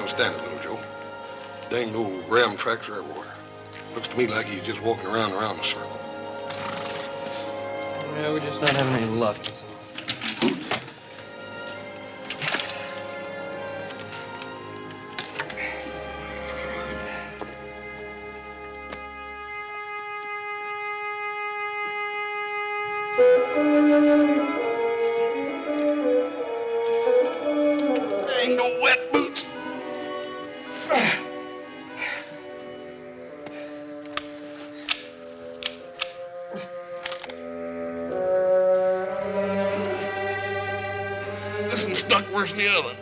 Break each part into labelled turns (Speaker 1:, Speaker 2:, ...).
Speaker 1: understand it, little Joe. Dang old ram tracks are everywhere. Looks to me like he's just walking around the circle.
Speaker 2: Yeah, we're just not having any luck.
Speaker 1: Ain't no wet boots. This one's stuck worse than the other.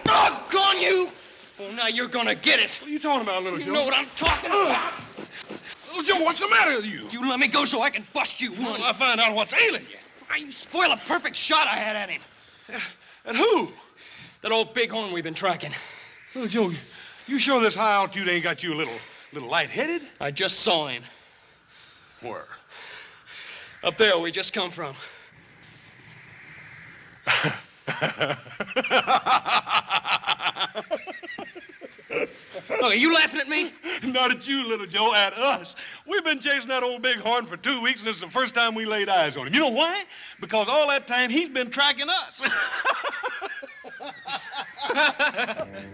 Speaker 2: Doggone you! Oh, now you're gonna get it.
Speaker 1: What are you talking about, little Joe?
Speaker 2: You know what I'm talking about.
Speaker 1: Little Joe, what's the matter with you?
Speaker 2: You let me go so I can bust you one.
Speaker 1: Well, I find out what's ailing you.
Speaker 2: Why, you spoil a perfect shot I had at him.
Speaker 1: At who?
Speaker 2: That old bighorn we've been tracking.
Speaker 1: Little Joe, you sure this high altitude ain't got you a little lightheaded?
Speaker 2: I just saw him.
Speaker 1: Where?
Speaker 2: Up there we just come from. Look, are you laughing at me?
Speaker 1: Not at you, little Joe, at us. We've been chasing that old bighorn for 2 weeks, and this is the first time we laid eyes on him. You know why? Because all that time he's been tracking us.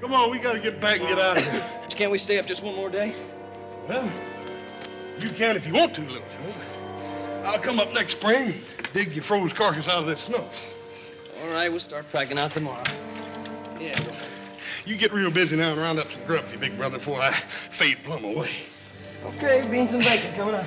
Speaker 1: Come on, we gotta get back and get out of here.
Speaker 2: Can't we stay up just one more day?
Speaker 1: Well, you can if you want to, little Joe. I'll come up next spring and dig your froze carcass out of this snow.
Speaker 2: All right, we'll start packing out tomorrow.
Speaker 1: Yeah, well, you get real busy now and round up some grub for your big brother before I fade plumb away.
Speaker 2: Okay, beans and bacon coming up.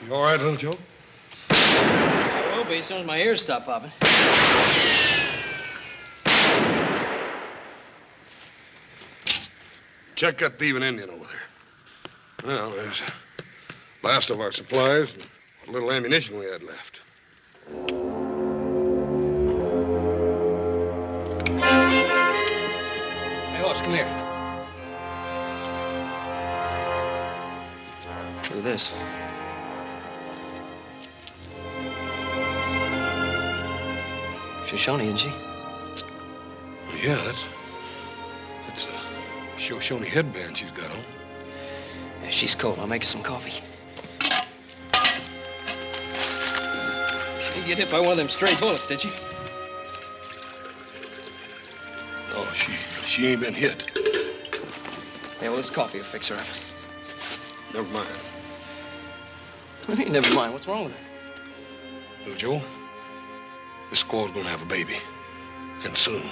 Speaker 1: You all right, little Joe?
Speaker 2: I will be as soon as my ears stop popping.
Speaker 1: Check that thieving Indian over there. Well, there's last of our supplies and what little ammunition we had left.
Speaker 2: Hey, horse, come here. Look at this. She's Shawnee, isn't she?
Speaker 1: Well, yeah, that's a Shoshone headband she's got on.
Speaker 2: Yeah, she's cold. I'll make her some coffee. She didn't get hit by one of them stray bullets, did she?
Speaker 1: No, she ain't been hit.
Speaker 2: Yeah, well, this coffee will fix her up.
Speaker 1: Never mind.
Speaker 2: What do you mean, never mind? What's wrong with her?
Speaker 1: Little Joe, this squaw's gonna have a baby. And soon.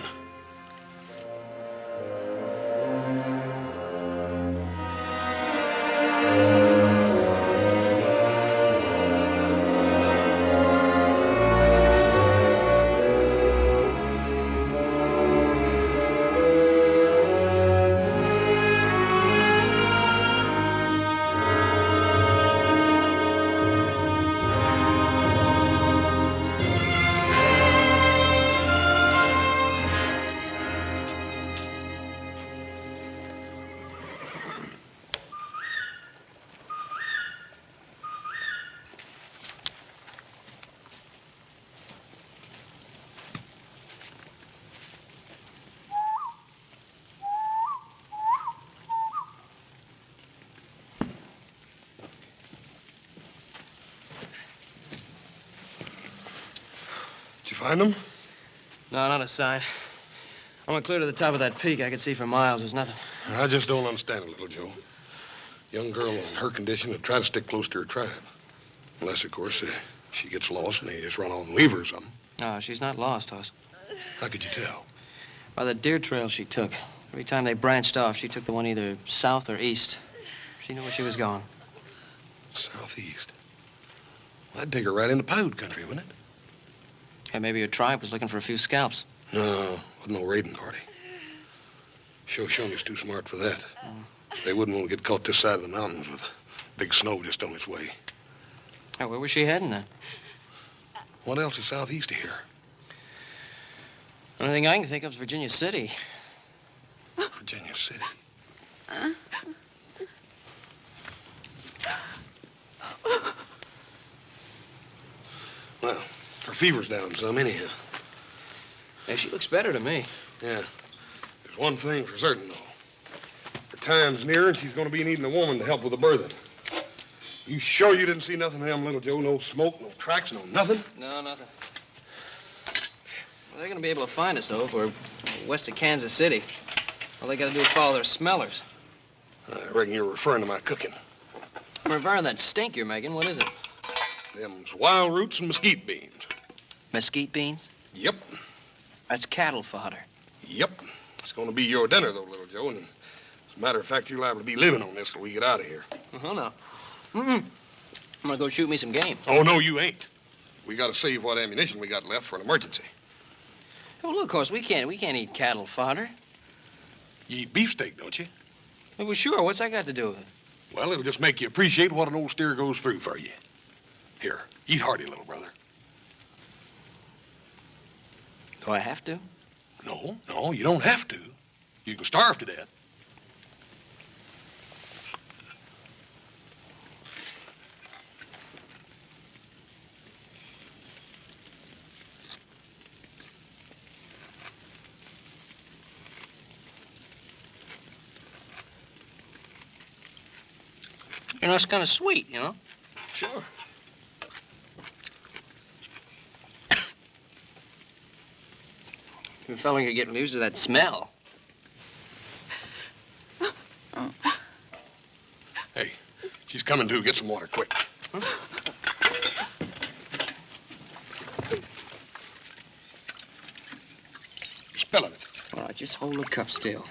Speaker 1: find them?
Speaker 2: No, not a sign. I went clear to the top of that peak. I could see for miles. There's nothing.
Speaker 1: I just don't understand it, little Joe. Young girl in her condition would try to stick close to her tribe. Unless, of course, she gets lost and they just run off and leave her or something.
Speaker 2: No, she's not lost, Hoss.
Speaker 1: How could you tell?
Speaker 2: By the deer trail she took. Every time they branched off, she took the one either south or east. She knew where she was going.
Speaker 1: Southeast. Well, that'd take her right into Paiute country, wouldn't it?
Speaker 2: Hey, maybe her tribe was looking for a few scalps.
Speaker 1: No, wasn't no raiding party. Shoshone's too smart for that. They wouldn't want to get caught this side of the mountains with big snow just on its way.
Speaker 2: Hey, where was she heading then?
Speaker 1: What else is southeast of here?
Speaker 2: Only thing I can think of is Virginia City.
Speaker 1: Virginia City. Well, her fever's down some anyhow.
Speaker 2: Hey, she looks better to me.
Speaker 1: Yeah. There's one thing for certain, though. Her time's near, and she's going to be needing a woman to help with the birthing. You sure you didn't see nothing of them, little Joe? No smoke, no tracks, no nothing?
Speaker 2: No, nothing. Well, they're going to be able to find us, though, if we're west of Kansas City. All they got to do is follow their smellers.
Speaker 1: I reckon you're referring to my cooking.
Speaker 2: I'm referring to that stink you're making. What is it?
Speaker 1: Them's wild roots and mesquite beans.
Speaker 2: Mesquite beans?
Speaker 1: Yep.
Speaker 2: That's cattle fodder.
Speaker 1: Yep. It's going to be your dinner, though, little Joe, and as a matter of fact, you're liable to be living on this till we get out of here.
Speaker 2: Uh-huh, no. I'm gonna go shoot me some game.
Speaker 1: Oh, no, you ain't. We got to save what ammunition we got left for an emergency.
Speaker 2: Oh, look, Hoss, we can't eat cattle fodder.
Speaker 1: You eat beefsteak, don't you?
Speaker 2: Well, sure. What's that got to do with it?
Speaker 1: Well, it'll just make you appreciate what an old steer goes through for you. Here, eat hearty, little brother.
Speaker 2: Do I have to?
Speaker 1: No, you don't have to. You can starve to death.
Speaker 2: You know, it's kind of sweet, you know?
Speaker 1: Sure.
Speaker 2: The fella could get used to that smell.
Speaker 1: Hey, she's coming to. Get some water, quick.
Speaker 2: Huh?
Speaker 1: You're spilling it.
Speaker 2: All right, just hold the cup still.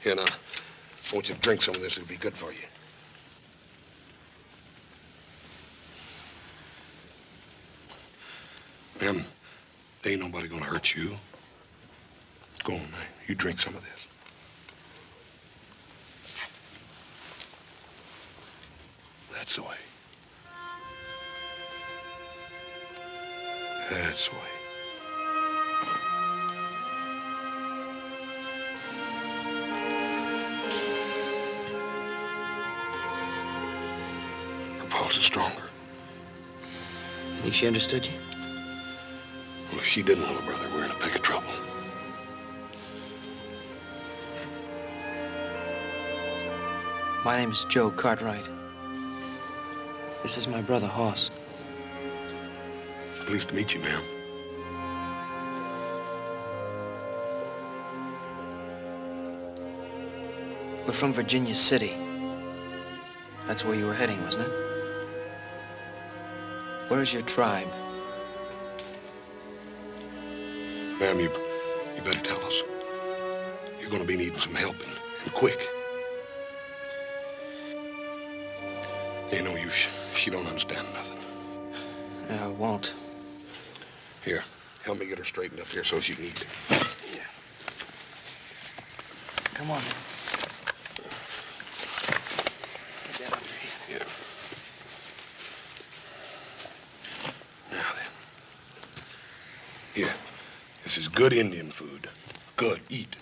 Speaker 1: Here, now, I want you to drink some of this. It'll be good for you. Ma'am, there ain't nobody gonna hurt you. Go on, now. You drink some of this. That's the way. That's the way. Her pulse is stronger.
Speaker 2: Think she understood you?
Speaker 1: Well, if she didn't, little brother, we're in a peck of trouble.
Speaker 2: My name is Joe Cartwright. This is my brother, Hoss.
Speaker 1: Pleased to meet you, ma'am.
Speaker 2: We're from Virginia City. That's where you were heading, wasn't it? Where's your tribe?
Speaker 1: Ma'am, you better tell us. You're gonna be needing some help, and quick. Ain't no use. She don't understand nothing.
Speaker 2: I won't.
Speaker 1: Here, help me get her straightened up here so she can eat.
Speaker 2: Yeah. Come on. Put that on your head.
Speaker 1: Yeah. Now then. Here. This is good Indian food. Good. Eat.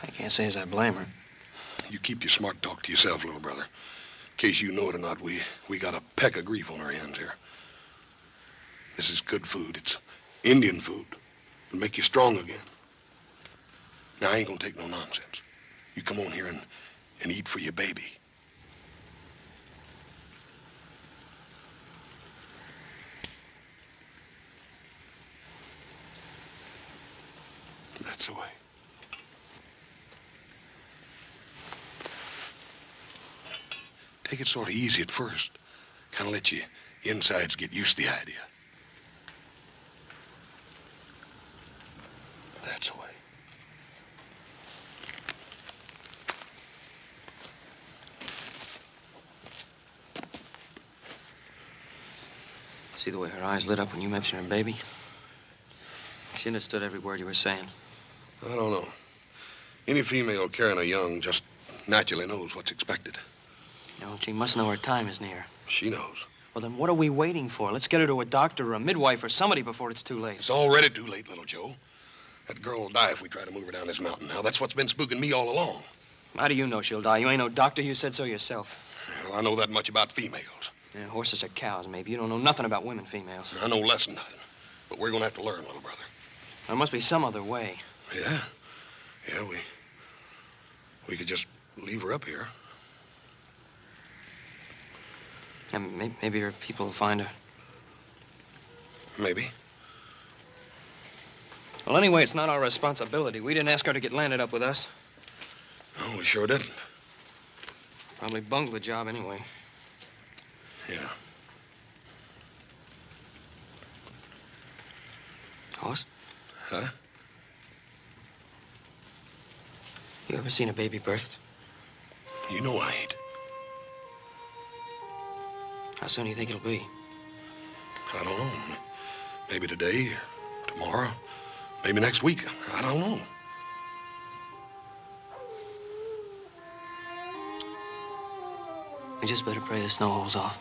Speaker 2: I can't say as I blame her.
Speaker 1: You keep your smart talk to yourself, little brother. In case you know it or not, we got a peck of grief on our hands here. This is good food. It's Indian food. It'll make you strong again. Now, I ain't gonna take no nonsense. You come on here and eat for your baby. That's the way. Take it sort of easy at first. Kind of let your insides get used to the idea. That's the way.
Speaker 2: See the way her eyes lit up when you mentioned her baby? She understood every word you were saying.
Speaker 1: I don't know. Any female carrying a young just naturally knows what's expected.
Speaker 2: You know, she must know her time is near.
Speaker 1: She knows.
Speaker 2: Well, then what are we waiting for? Let's get her to a doctor or a midwife or somebody before it's too late.
Speaker 1: It's already too late, little Joe. That girl will die if we try to move her down this mountain. Now, that's what's been spooking me all along.
Speaker 2: How do you know she'll die? You ain't no doctor. You said so yourself.
Speaker 1: Well, I know that much about females.
Speaker 2: Yeah, horses are cows, maybe. You don't know nothing about women, females.
Speaker 1: I know less than nothing. But we're going to have to learn, little brother.
Speaker 2: There must be some other way.
Speaker 1: Yeah. Yeah, we could just leave her up here.
Speaker 2: And maybe her people will find her.
Speaker 1: Maybe.
Speaker 2: Well, anyway, it's not our responsibility. We didn't ask her to get landed up with us.
Speaker 1: No, we sure didn't.
Speaker 2: Probably bungled the job anyway.
Speaker 1: Yeah.
Speaker 2: Hoss?
Speaker 1: Huh?
Speaker 2: You ever seen a baby birthed?
Speaker 1: You know I ain't.
Speaker 2: How soon do you think it'll be?
Speaker 1: I don't know. Maybe today or tomorrow. Maybe next week. I don't know.
Speaker 2: We just better pray the snow holds off.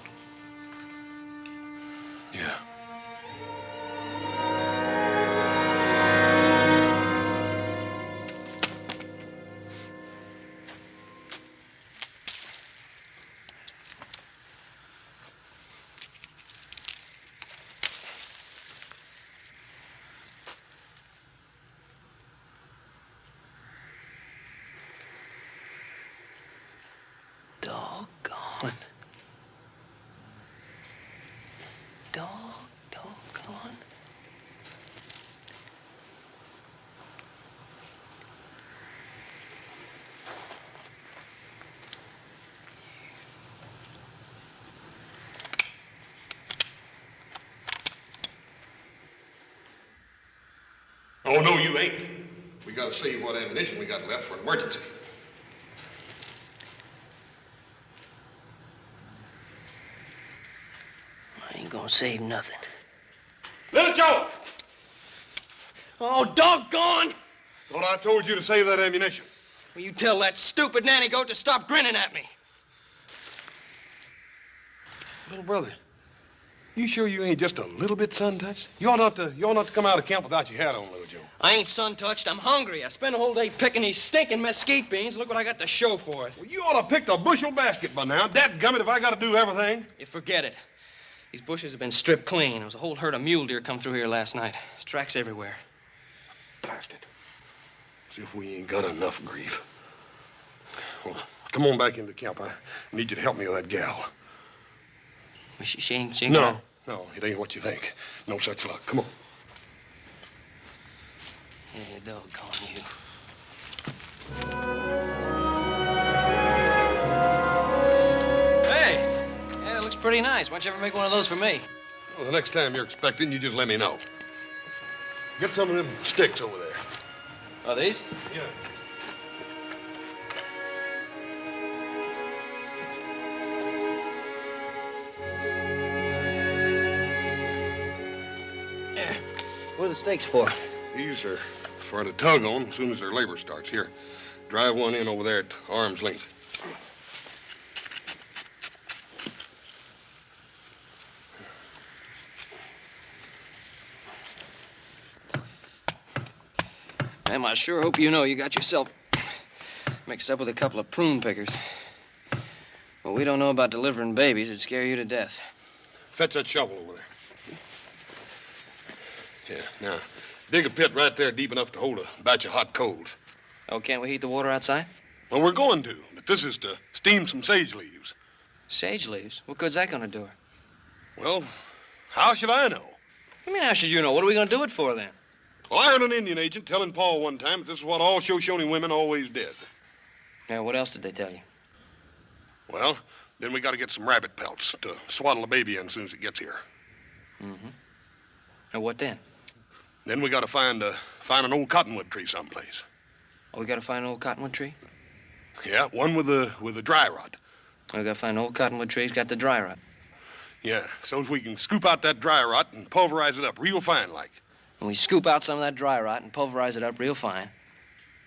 Speaker 1: Yeah.
Speaker 2: Doggone. Doggone.
Speaker 1: Oh, no, you ain't. We gotta save what ammunition we got left for an emergency.
Speaker 2: I ain't gonna save nothing.
Speaker 1: Little Joe!
Speaker 2: Oh, doggone!
Speaker 1: Thought I told you to save that ammunition.
Speaker 2: Will you tell that stupid nanny goat to stop grinning at me?
Speaker 1: Little brother, you sure you ain't just a little bit sun-touched? You ought not to come out of camp without your hat on, little Joe.
Speaker 2: I ain't sun-touched. I'm hungry. I spent a whole day picking these stinking mesquite beans. Look what I got to show for it.
Speaker 1: Well, you ought to pick a bushel basket by now. Dadgummit, if I gotta do everything.
Speaker 2: You forget it. These bushes have been stripped clean. There was a whole herd of mule deer come through here last night. There's tracks everywhere.
Speaker 1: Blasted. As if we ain't got enough grief. Well, come on back into camp. I need you to help me with that gal.
Speaker 2: Well, she ain't
Speaker 1: No, it ain't what you think. No such luck. Come on.
Speaker 2: Yeah, doggone you. Hey! Yeah, that looks pretty nice. Why don't you ever make one of those for me?
Speaker 1: Well, the next time you're expecting, you just let me know. Get some of them sticks over there.
Speaker 2: Oh, these?
Speaker 1: Yeah.
Speaker 2: What are the stakes for?
Speaker 1: These are for to tug on as soon as their labor starts. Here, drive one in over there at arm's length.
Speaker 2: Ma'am, I sure hope you know you got yourself mixed up with a couple of prune pickers. Well, we don't know about delivering babies. It'd scare you to death.
Speaker 1: Fetch that shovel over there. Yeah, now, dig a pit right there deep enough to hold a batch of hot coals.
Speaker 2: Oh, can't we heat the water outside?
Speaker 1: Well, we're going to, but this is to steam some sage leaves.
Speaker 2: Sage leaves? What good's that gonna do her?
Speaker 1: Well, how should I know?
Speaker 2: I mean, how should you know? What are we gonna do it for, then?
Speaker 1: Well, I heard an Indian agent telling Paul one time that this is what all Shoshone women always did.
Speaker 2: Yeah, what else did they tell you?
Speaker 1: Well, then we got to get some rabbit pelts to swaddle the baby in as soon as it gets here.
Speaker 2: Mm-hmm. And what then?
Speaker 1: Then we got to find an old cottonwood tree someplace.
Speaker 2: Oh, we got to find an old cottonwood tree?
Speaker 1: Yeah, one with a dry rot.
Speaker 2: We got to find an old cottonwood tree. It's got the dry rot.
Speaker 1: Yeah, so as we can scoop out that dry rot and pulverize it up real fine like.
Speaker 2: And we scoop out some of that dry rot and pulverize it up real fine.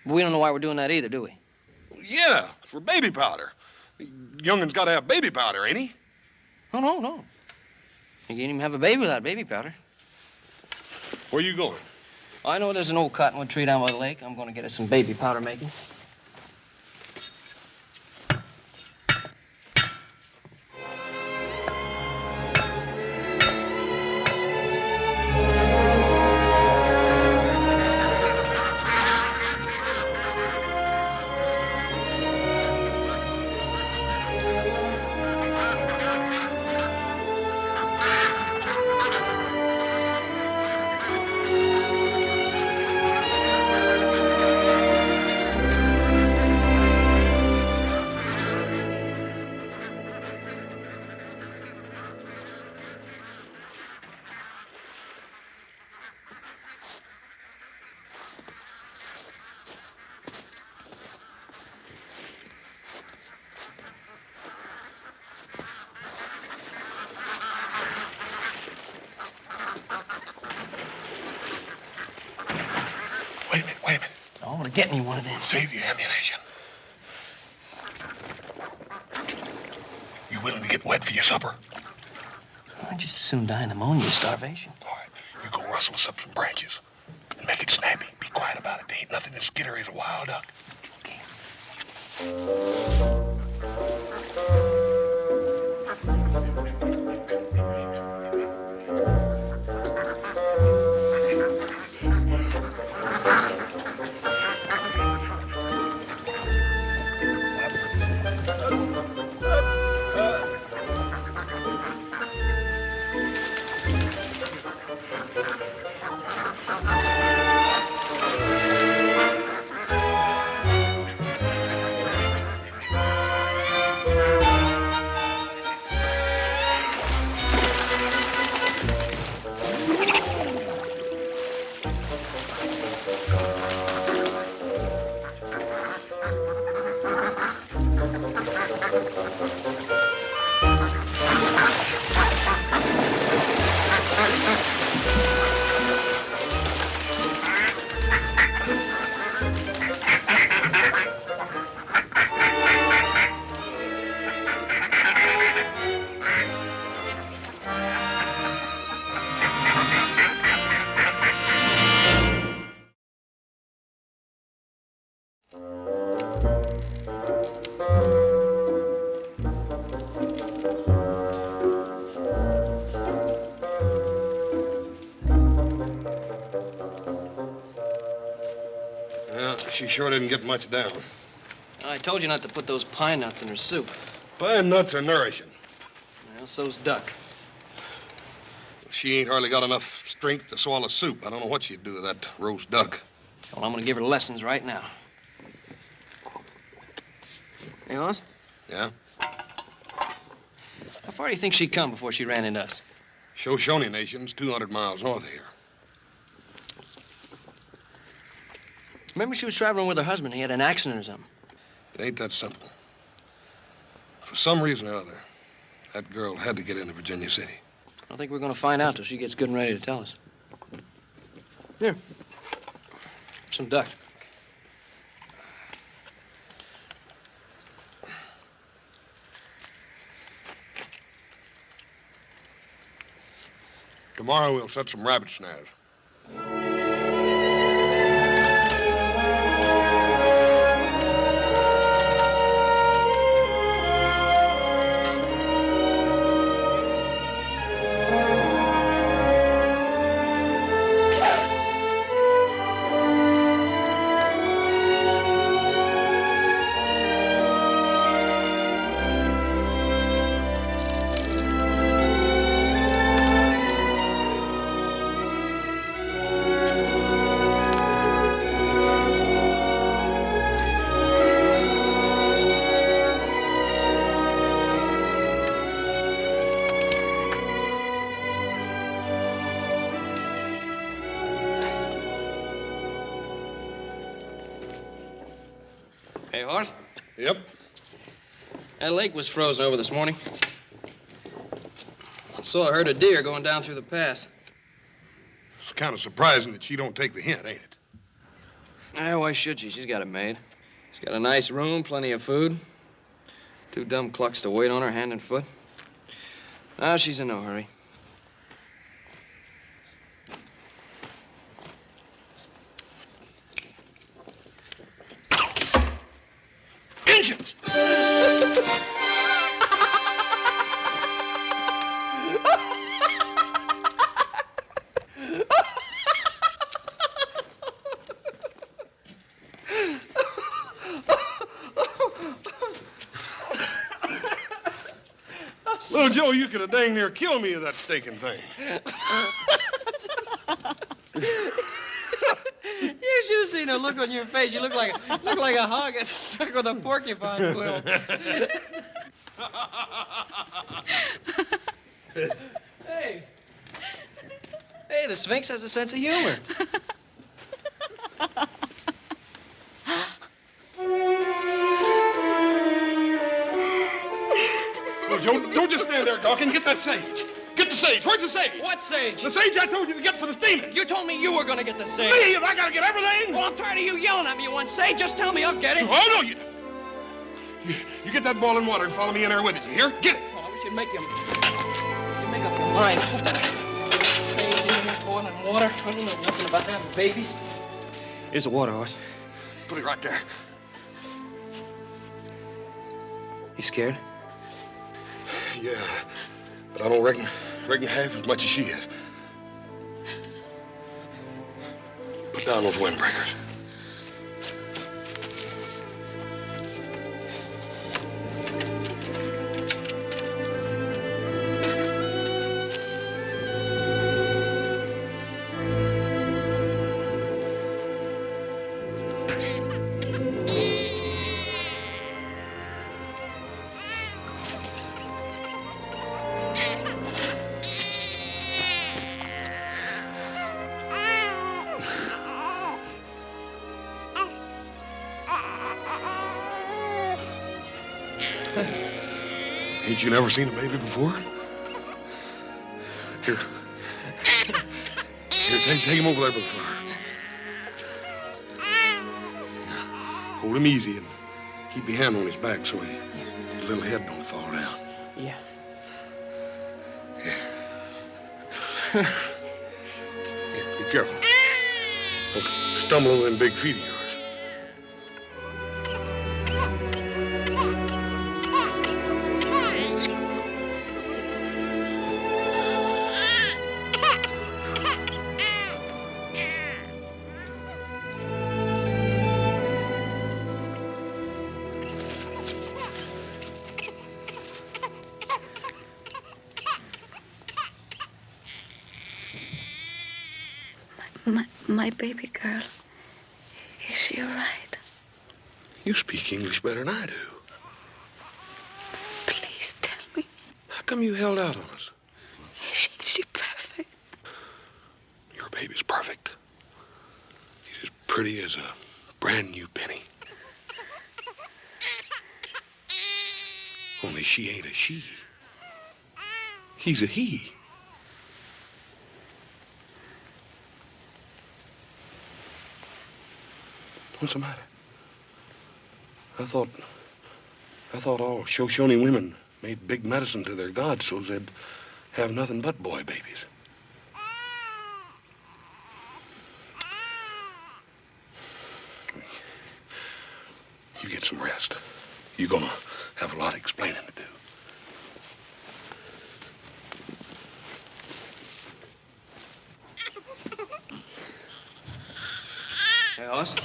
Speaker 2: But we don't know why we're doing that either, do we?
Speaker 1: Yeah, for baby powder. Youngin's got to have baby powder, ain't he?
Speaker 2: Oh, no. You can't even have a baby without baby powder.
Speaker 1: Where you going?
Speaker 2: I know there's an old cottonwood tree down by the lake. I'm going to get us some baby powder makings.
Speaker 1: Wait a minute.
Speaker 2: I want to get me one of them.
Speaker 1: Save your ammunition. You willing to get wet for your supper?
Speaker 2: I'd just as soon die of pneumonia as starvation.
Speaker 1: All right, you go rustle us up some branches. And make it snappy. Be quiet about it. There ain't nothing as skittery as a wild duck.
Speaker 2: Okay.
Speaker 1: She sure didn't get much down.
Speaker 2: I told you not to put those pine nuts in her soup.
Speaker 1: Pine nuts are nourishing.
Speaker 2: Well, so's duck.
Speaker 1: She ain't hardly got enough strength to swallow soup. I don't know what she'd do with that roast duck.
Speaker 2: Well, I'm going to give her lessons right now. Hey, Hoss?
Speaker 1: Yeah?
Speaker 2: How far do you think she'd come before she ran into us?
Speaker 1: Shoshone Nation's 200 miles north of here.
Speaker 2: Remember she was traveling with her husband. He had an accident or something.
Speaker 1: It ain't that simple. For some reason or other, that girl had to get into Virginia City.
Speaker 2: I don't think we're going to find out till she gets good and ready to tell us. Here. Some duck.
Speaker 1: Tomorrow we'll set some rabbit snares.
Speaker 2: Hoss.
Speaker 1: Yep.
Speaker 2: That lake was frozen over this morning. I saw a herd of deer going down through the pass.
Speaker 1: It's kind of surprising that she don't take the hint, ain't it?
Speaker 2: Why should she? She's got it made. She's got a nice room, plenty of food. 2 dumb clucks to wait on her hand and foot. Now she's in no hurry.
Speaker 1: Injuns! Little Joe, you could have dang near killed me with that stinking thing.
Speaker 2: You should have seen the look on your face. You look like a hog that's stuck with a porcupine quill. Hey. Hey, the Sphinx has a sense of humor.
Speaker 1: Well, Joe, don't just stand there, Dawkins. Get that sage. Get the sage. Where's the sage?
Speaker 2: What sage?
Speaker 1: The sage I told you to get for the steaming.
Speaker 2: You told me you were going to get the sage.
Speaker 1: Me? If I gotta get everything?
Speaker 2: Well, I'm tired of you yelling at me. You want sage? Just tell me I'll get it.
Speaker 1: Oh, no, you don't. You get that boiling water and follow me in there with it. You hear? Get it.
Speaker 2: Oh, we should make up your mind. Sage in here, boiling water. I don't know nothing about having babies. Here's the water, Horse.
Speaker 1: Put it right there.
Speaker 2: You scared?
Speaker 1: Yeah, but I don't reckon half as much as she is. Put down those windbreakers. Ain't you never seen a baby before? Here. Take him over there by the fire. Now, hold him easy and keep your hand on his back so his little head don't fall down.
Speaker 2: Yeah.
Speaker 1: Yeah. Be careful. Don't stumble over them big feet of yours.
Speaker 3: My baby girl, is she all right?
Speaker 1: You speak English better than I do.
Speaker 3: Please tell me.
Speaker 1: How come you held out on us?
Speaker 3: Is she perfect?
Speaker 1: Your baby's perfect. She's as pretty as a brand new penny. Only she ain't a she. He's a he. What's the matter? I thought all Shoshone women made big medicine to their gods so they'd have nothing but boy babies. You get some rest. You're gonna have a lot of explaining to do.
Speaker 2: Hey, Hoss.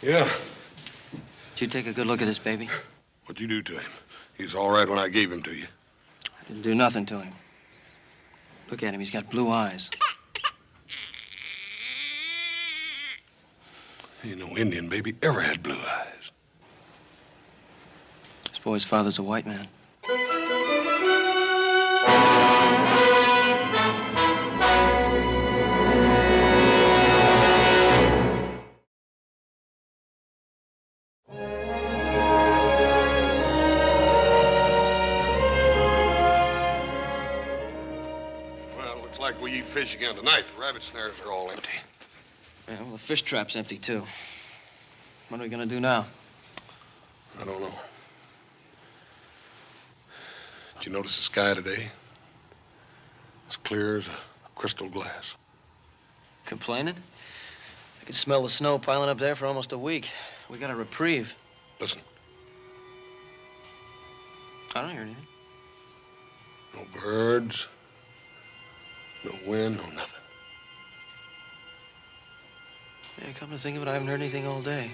Speaker 1: Yeah.
Speaker 2: Did you take a good look at this baby?
Speaker 1: What'd you do to him? He was all right when I gave him to you.
Speaker 2: I didn't do nothing to him. Look at him. He's got blue eyes.
Speaker 1: Ain't no Indian baby ever had blue eyes.
Speaker 2: This boy's father's a white man.
Speaker 1: eat fish again tonight. The rabbit snares are all empty.
Speaker 2: Yeah, well, the fish trap's empty, too. What are we gonna do now?
Speaker 1: I don't know. Did you notice the sky today? As clear as a crystal glass.
Speaker 2: Complaining? I could smell the snow piling up there for almost a week. We got a reprieve.
Speaker 1: Listen.
Speaker 2: I don't hear anything.
Speaker 1: No birds. No wind, no nothing.
Speaker 2: Yeah, come to think of it, I haven't heard anything all day.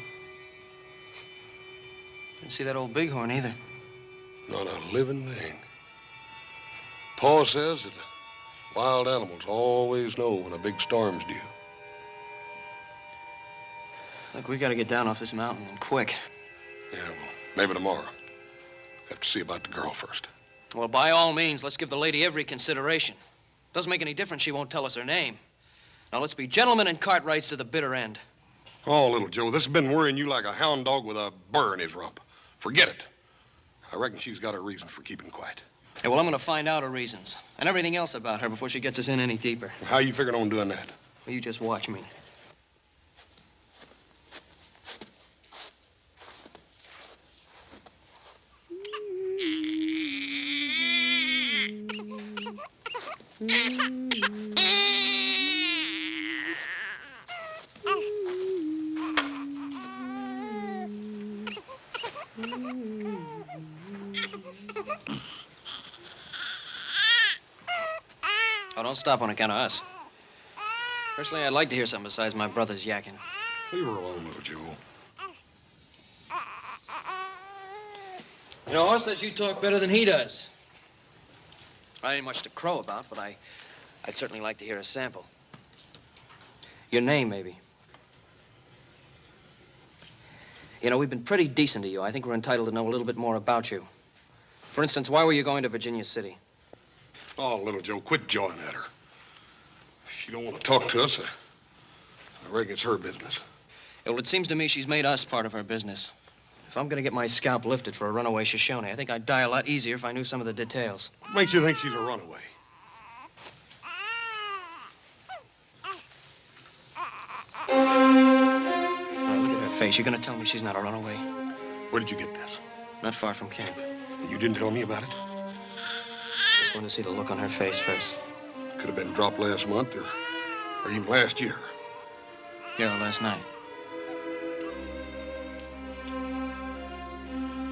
Speaker 2: Didn't see that old bighorn either.
Speaker 1: Not a living thing. Paul says that wild animals always know when a big storm's due.
Speaker 2: Look, we gotta get down off this mountain, and quick.
Speaker 1: Yeah, well, maybe tomorrow. Have to see about the girl first.
Speaker 2: Well, by all means, let's give the lady every consideration. Doesn't make any difference she won't tell us her name. Now, let's be gentlemen and Cartwrights to the bitter end.
Speaker 1: Oh, little Joe, this has been worrying you like a hound dog with a burr in his rump. Forget it. I reckon she's got her reasons for keeping quiet.
Speaker 2: Hey, well, I'm gonna find out her reasons and everything else about her before she gets us in any deeper.
Speaker 1: How you figuring on doing that?
Speaker 2: Well, you just watch me. Oh, don't stop on account of us. Personally, I'd like to hear something besides my brother's yakking.
Speaker 1: Leave her alone, little Joe.
Speaker 2: You know, Hoss says you talk better than he does. I ain't much to crow about, but I'd certainly like to hear a sample. Your name, maybe. You know, we've been pretty decent to you. I think we're entitled to know a little bit more about you. For instance, why were you going to Virginia City?
Speaker 1: Oh, little Joe, quit jawing at her. If she don't want to talk to us, I reckon it's her business.
Speaker 2: Well, it seems to me she's made us part of her business. If I'm going to get my scalp lifted for a runaway Shoshone, I think I'd die a lot easier if I knew some of the details.
Speaker 1: What makes you think she's a runaway?
Speaker 2: Now, look at her face. You're going to tell me she's not a runaway?
Speaker 1: Where did you get this?
Speaker 2: Not far from camp.
Speaker 1: You didn't tell me about it?
Speaker 2: Just wanted to see the look on her face first.
Speaker 1: Could have been dropped last month or even last year.
Speaker 2: Yeah, last night.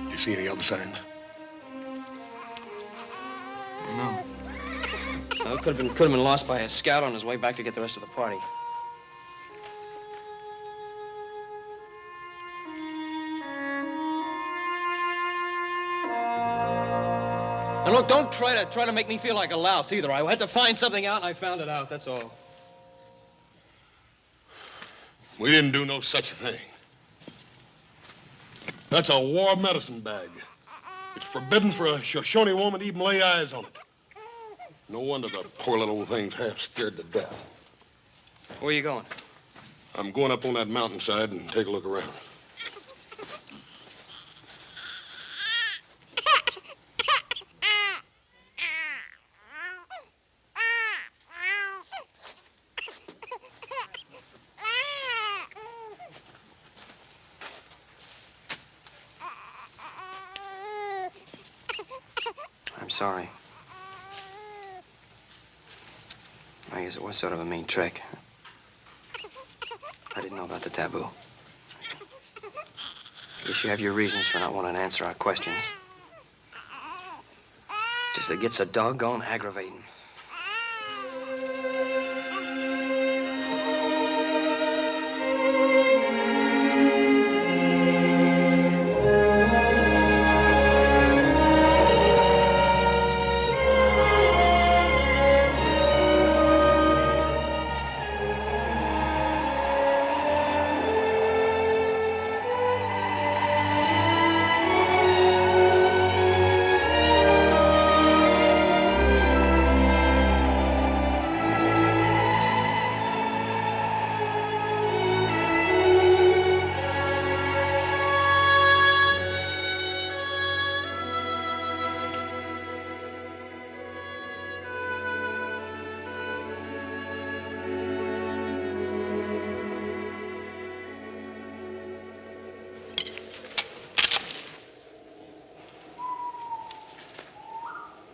Speaker 1: Did you see any other signs?
Speaker 2: No. Well, it could have been lost by a scout on his way back to get the rest of the party. And look, don't try to make me feel like a louse either. I had to find something out, and I found it out. That's all.
Speaker 1: We didn't do no such a thing. That's a war medicine bag. It's forbidden for a Shoshone woman to even lay eyes on it. No wonder the poor little old thing's half scared to death.
Speaker 2: Where are you going?
Speaker 1: I'm going up on that mountainside and take a look around.
Speaker 2: I'm sorry. I guess it was sort of a mean trick. I didn't know about the taboo. I guess you have your reasons for not wanting to answer our questions. Just it gets so doggone aggravating.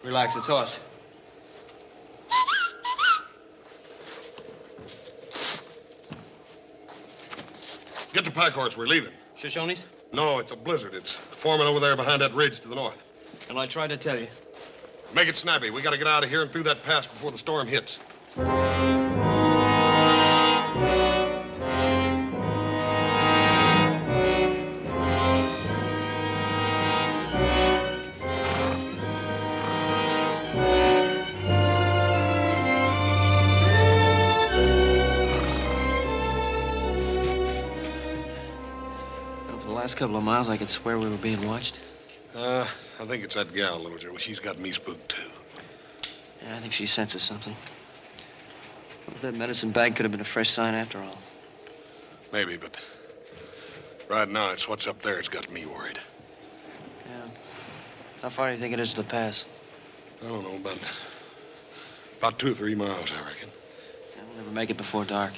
Speaker 2: Relax, it's Hoss.
Speaker 1: Get the pack horse. We're leaving.
Speaker 2: Shoshones?
Speaker 1: No, it's a blizzard. It's forming over there behind that ridge to the north.
Speaker 2: And I tried to tell you.
Speaker 1: Make it snappy. We got to get out of here and through that pass before the storm hits.
Speaker 2: Last couple of miles, I could swear we were being watched.
Speaker 1: I think it's that gal, little Joe. She's got me spooked, too.
Speaker 2: Yeah, I think she senses something. What if that medicine bag could have been a fresh sign after all?
Speaker 1: Maybe, but right now, it's what's up there that's got me worried.
Speaker 2: Yeah. How far do you think it is to the pass?
Speaker 1: I don't know, about 2 or 3 miles, I reckon.
Speaker 2: Yeah, we'll never make it before dark.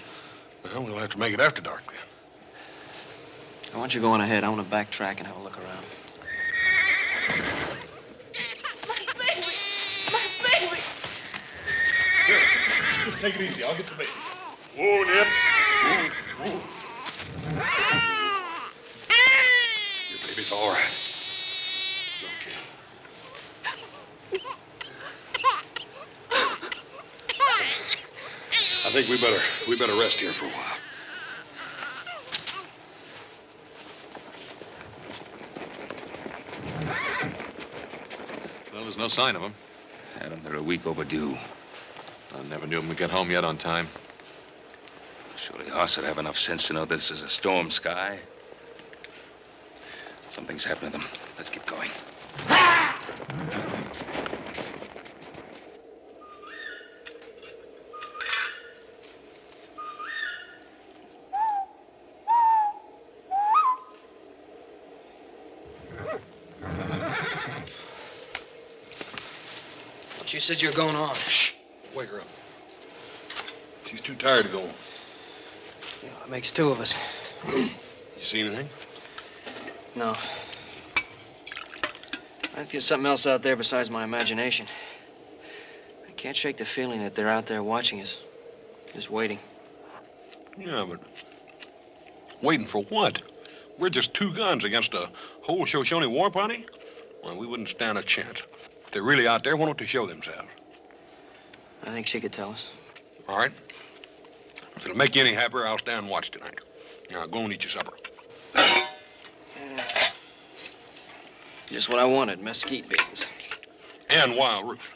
Speaker 1: Well, we'll have to make it after dark, then.
Speaker 2: I want you going ahead. I want to backtrack and have a look around.
Speaker 3: My baby! My baby!
Speaker 1: Here, just take it easy. I'll get the baby. Whoa, Nip. Whoa. Your baby's all right. It's okay. I think we better rest here for a while.
Speaker 4: Well, there's no sign of them. Adam, they're a week overdue. I never knew them would get home yet on time.
Speaker 5: Surely Hoss would have enough sense to know this is a storm sky. Something's happened to them. Let's get going.
Speaker 2: You said you were going on.
Speaker 1: Shh. Wake her up. She's too tired to go on.
Speaker 2: Yeah, it makes 2 of us.
Speaker 1: You see anything?
Speaker 2: No. I think there's something else out there besides my imagination. I can't shake the feeling that they're out there watching us. Just waiting.
Speaker 1: Yeah, but waiting for what? We're just 2 guns against a whole Shoshone war party? Well, we wouldn't stand a chance. If they're really out there, why don't they show themselves?
Speaker 2: I think she could tell us.
Speaker 1: All right. If it'll make you any happier, I'll stand and watch tonight. Now, go and eat your supper.
Speaker 2: Just what I wanted, mesquite beans.
Speaker 1: And wild roots.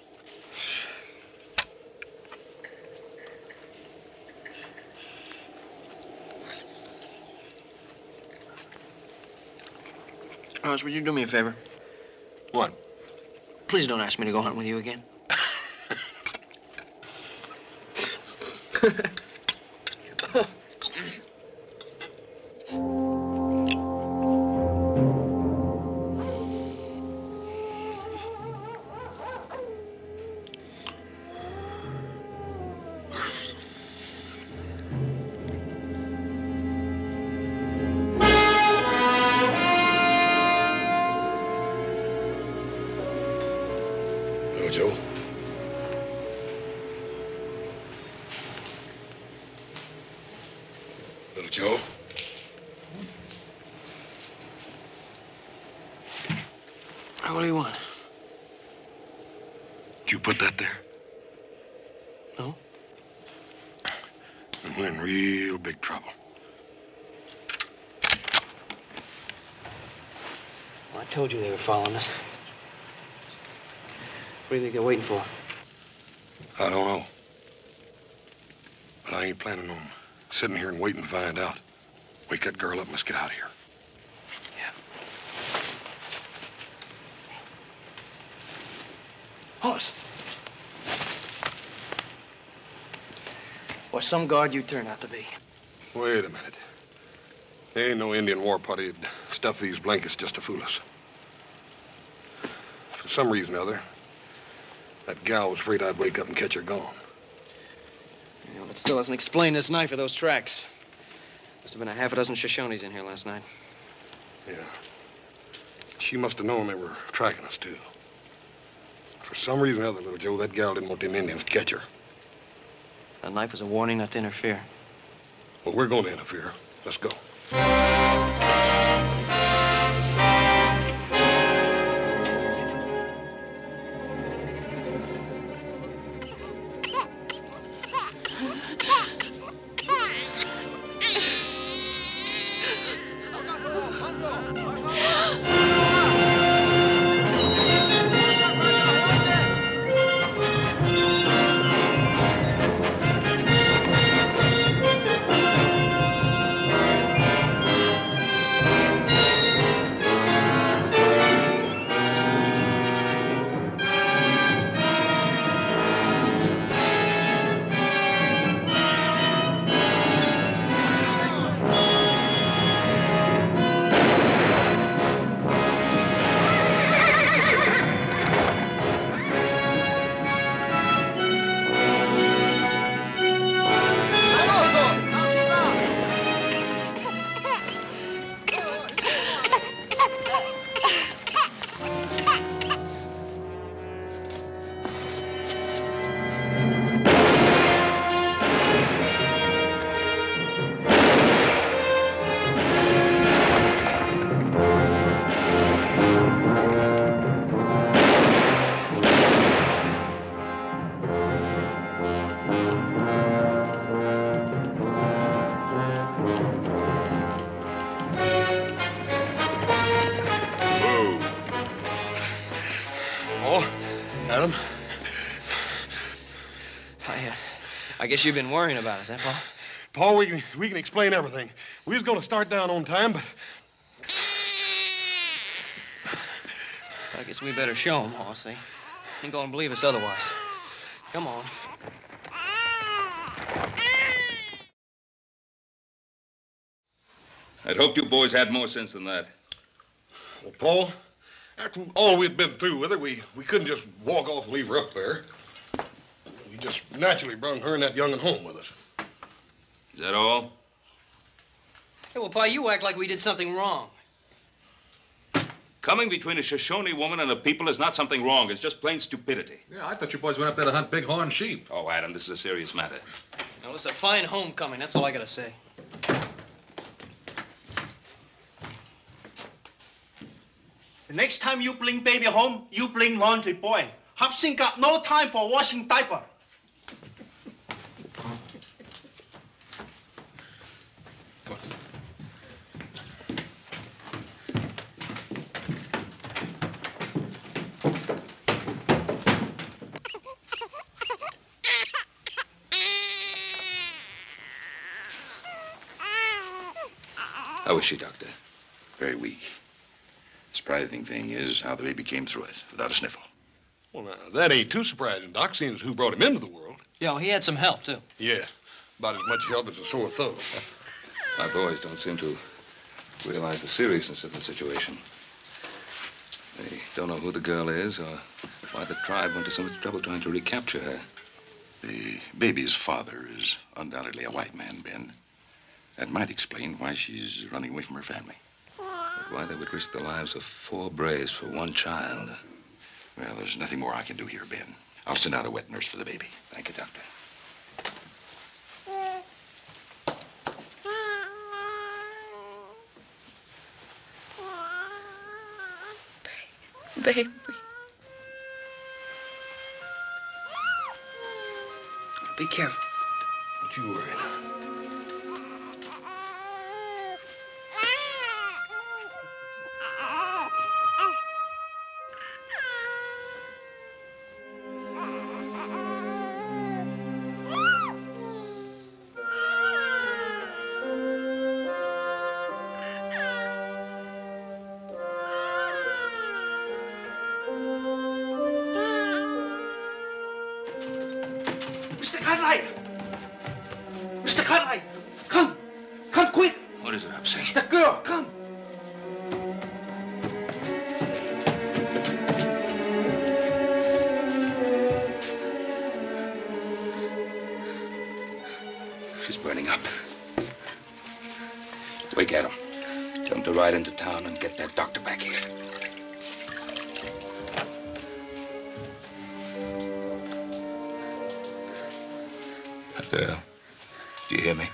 Speaker 2: Hoss, would you do me a favor?
Speaker 1: What?
Speaker 2: Please don't ask me to go hunting with you again.
Speaker 1: Joe. Little Joe.
Speaker 2: What do you want?
Speaker 1: Did you put that there?
Speaker 2: No.
Speaker 1: And we're in real big trouble.
Speaker 2: Well, I told you they were following us. What do you think they're waiting for?
Speaker 1: I don't know. But I ain't planning on sitting here and waiting to find out. Wake that girl up and let's get out of here.
Speaker 2: Yeah. Hoss. Boy, some guard you turn out to be.
Speaker 1: Wait a minute. There ain't no Indian war party that'd stuff these blankets just to fool us. For some reason or other, that gal was afraid I'd wake up and catch her gone.
Speaker 2: Yeah, but still doesn't explain this knife or those tracks. Must have been a half a dozen Shoshones in here last night.
Speaker 1: Yeah. She must have known they were tracking us, too. For some reason or other, little Joe, that gal didn't want them Indians to catch her.
Speaker 2: That knife was a warning not to interfere.
Speaker 1: Well, we're going to interfere. Let's go. Adam?
Speaker 2: I guess you've been worrying about us, huh, Paul?
Speaker 1: Paul, we can explain everything. We was going to start down on time, but...
Speaker 2: I guess we better show him, Hoss. They ain't gonna believe us otherwise. Come on.
Speaker 5: I'd hoped you boys had more sense than that.
Speaker 1: Well, Paul, after all we'd been through with her, we couldn't just walk off and leave her up there. We just naturally brung her and that young'un home with us.
Speaker 5: Is that all?
Speaker 2: Hey, well, Pa, you act like we did something wrong.
Speaker 5: Coming between a Shoshone woman and a people is not something wrong. It's just plain stupidity.
Speaker 4: Yeah, I thought you boys went up there to hunt bighorn sheep.
Speaker 5: Oh, Adam, this is a serious matter.
Speaker 2: Well, it's a fine homecoming. That's all I gotta say.
Speaker 6: The next time you bring baby home, you bring laundry boy. Hobson got no time for washing diaper.
Speaker 5: How is she, Doctor?
Speaker 7: Very weak. The surprising thing is how the baby came through it without a sniffle.
Speaker 1: Well, now, that ain't too surprising, Doc, seeing as who brought him into the world.
Speaker 2: Yeah, well, he had some help, too.
Speaker 1: Yeah, about as much help as a sore thumb.
Speaker 5: My boys don't seem to realize the seriousness of the situation. They don't know who the girl is or why the tribe went to so much trouble trying to recapture her.
Speaker 7: The baby's father is undoubtedly a white man, Ben. That might explain why she's running away from her family.
Speaker 5: But why they would risk the lives of 4 braves for 1 child.
Speaker 7: Well, there's nothing more I can do here, Ben. I'll send out a wet nurse for the baby.
Speaker 5: Thank you, Doctor.
Speaker 3: Baby.
Speaker 2: Be careful.
Speaker 1: Don't you worry now.
Speaker 6: Mr. Cartwright! Mr. Cartwright! Come! Come quick!
Speaker 5: What is it, Hobson?
Speaker 6: The girl, come!
Speaker 5: She's burning up. Wake Adam. Tell him to ride into town and get that doctor back here. Do you hear me?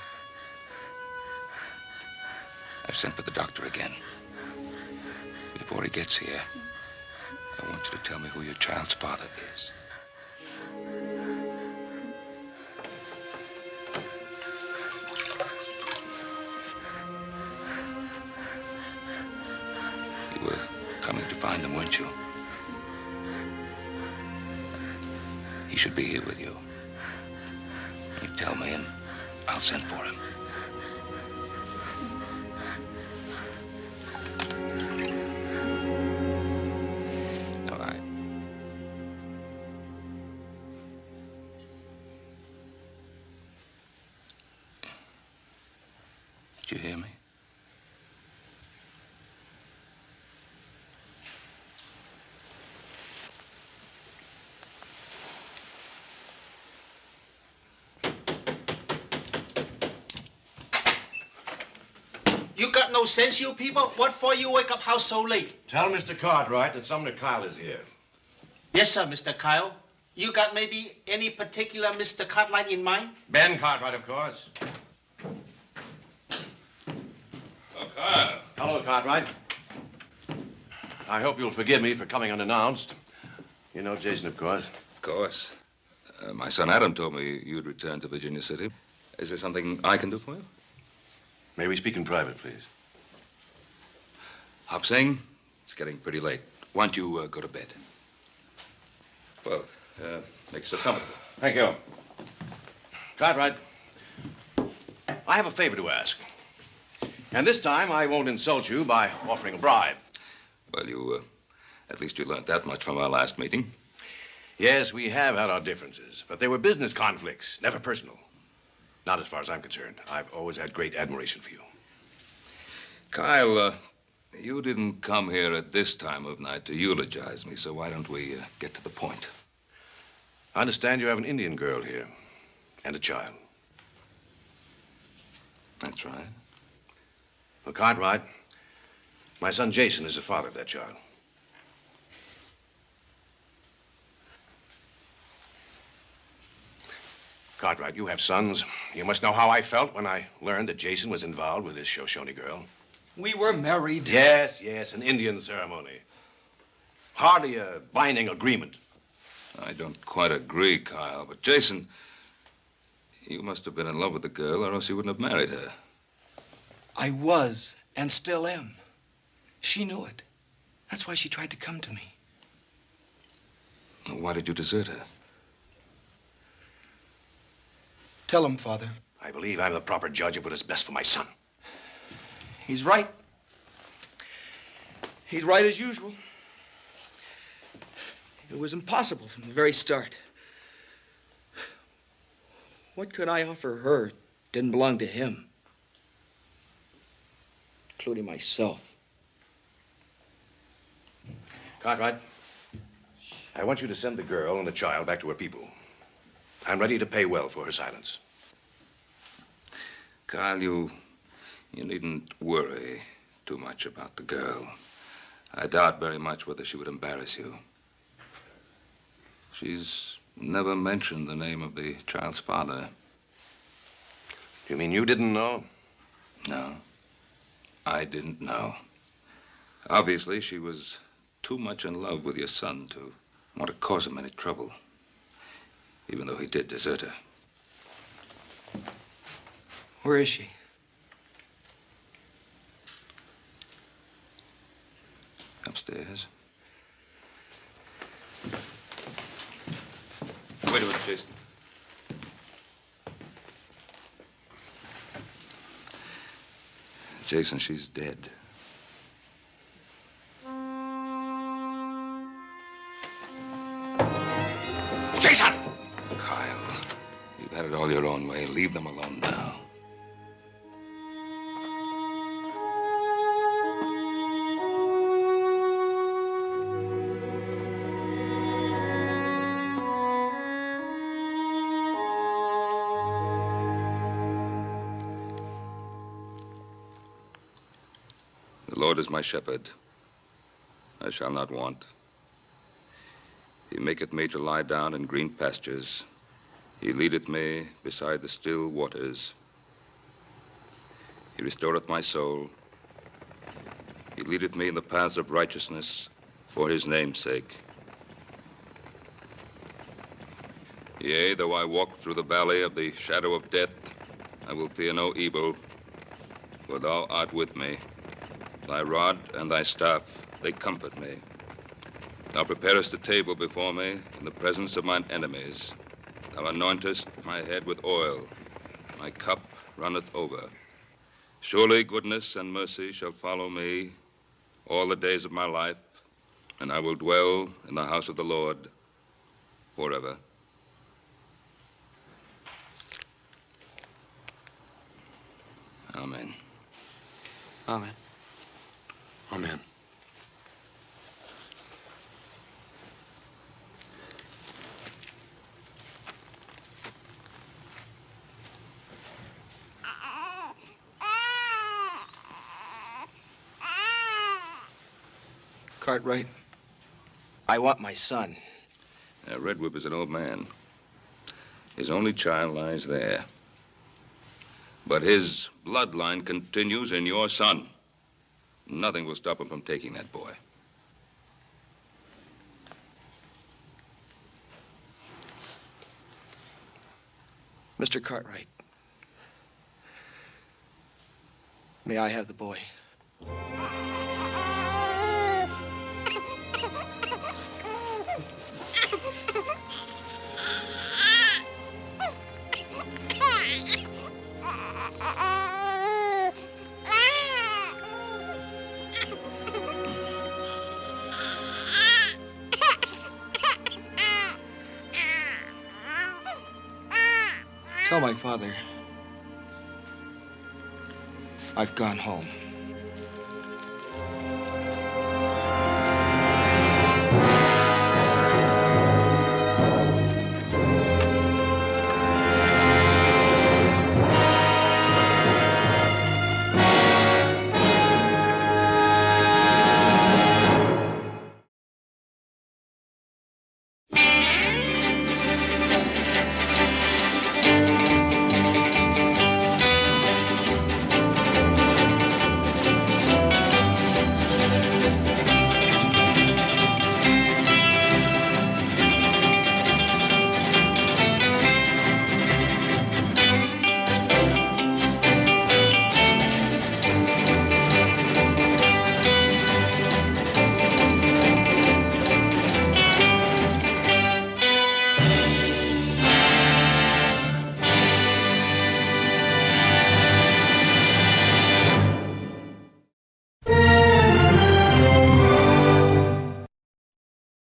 Speaker 5: I've sent for the doctor again. Before he gets here, I want you to tell me who your child's father is. You were coming to find him, weren't you? He should be here with you. You tell me, and I'll send for him. All right. Did you hear me?
Speaker 6: You got no sense, you people? What for you wake up house so late?
Speaker 8: Tell Mr. Cartwright that Sumner Kyle is here.
Speaker 6: Yes, sir, Mr. Kyle. You got maybe any particular Mr. Cartwright in mind?
Speaker 8: Ben Cartwright, of course.
Speaker 5: Oh, Kyle.
Speaker 8: Hello, Cartwright. I hope you'll forgive me for coming unannounced. You know Jason, of course.
Speaker 5: Of course. My son Adam told me you'd returned to Virginia City. Is there something I can do for you?
Speaker 8: May we speak in private, please?
Speaker 5: Hop Singh, it's getting pretty late. Why don't you go to bed? Well, make yourself comfortable.
Speaker 8: Thank you. Cartwright, I have a favor to ask. And this time I won't insult you by offering a bribe.
Speaker 5: Well, at least you learned that much from our last meeting.
Speaker 8: Yes, we have had our differences, but they were business conflicts, never personal. Not as far as I'm concerned. I've always had great admiration for you.
Speaker 5: Kyle, you didn't come here at this time of night to eulogize me, so why don't we get to the point?
Speaker 8: I understand you have an Indian girl here and a child.
Speaker 5: That's right.
Speaker 8: Well, Cartwright, my son Jason is the father of that child. Cartwright, you have sons. You must know how I felt when I learned that Jason was involved with this Shoshone girl.
Speaker 2: We were married.
Speaker 8: Yes, an Indian ceremony. Hardly a binding agreement.
Speaker 5: I don't quite agree, Kyle, but Jason, you must have been in love with the girl, or else you wouldn't have married her.
Speaker 2: I was, and still am. She knew it. That's why she tried to come to me.
Speaker 5: Why did you desert her?
Speaker 2: Tell him, Father.
Speaker 8: I believe I'm the proper judge of what is best for my son.
Speaker 2: He's right. He's right as usual. It was impossible from the very start. What could I offer her didn't belong to him, including myself.
Speaker 8: Cartwright, I want you to send the girl and the child back to her people. I'm ready to pay well for her silence.
Speaker 5: Kyle, you needn't worry too much about the girl. I doubt very much whether she would embarrass you. She's never mentioned the name of the child's father.
Speaker 8: You mean you didn't know?
Speaker 5: No, I didn't know. Obviously, she was too much in love with your son to want to cause him any trouble, even though he did desert her.
Speaker 2: Where is she?
Speaker 5: Upstairs. Wait a minute, Jason. Jason, she's dead.
Speaker 8: Jason!
Speaker 5: Kyle, you've had it all your own way. Leave them alone now. The Lord is my shepherd. I shall not want. He maketh me to lie down in green pastures. He leadeth me beside the still waters. He restoreth my soul. He leadeth me in the paths of righteousness for his name's sake. Yea, though I walk through the valley of the shadow of death, I will fear no evil, for thou art with me. Thy rod and thy staff, they comfort me. Thou preparest a table before me in the presence of mine enemies. Thou anointest my head with oil. My cup runneth over. Surely goodness and mercy shall follow me all the days of my life, and I will dwell in the house of the Lord forever. Amen.
Speaker 2: Amen.
Speaker 1: Amen.
Speaker 2: Cartwright, I want my son.
Speaker 5: Now, Redweb is an old man. His only child lies there. But his bloodline continues in your son. Nothing will stop him from taking that boy.
Speaker 2: Mr. Cartwright, may I have the boy? Tell my father I've gone home.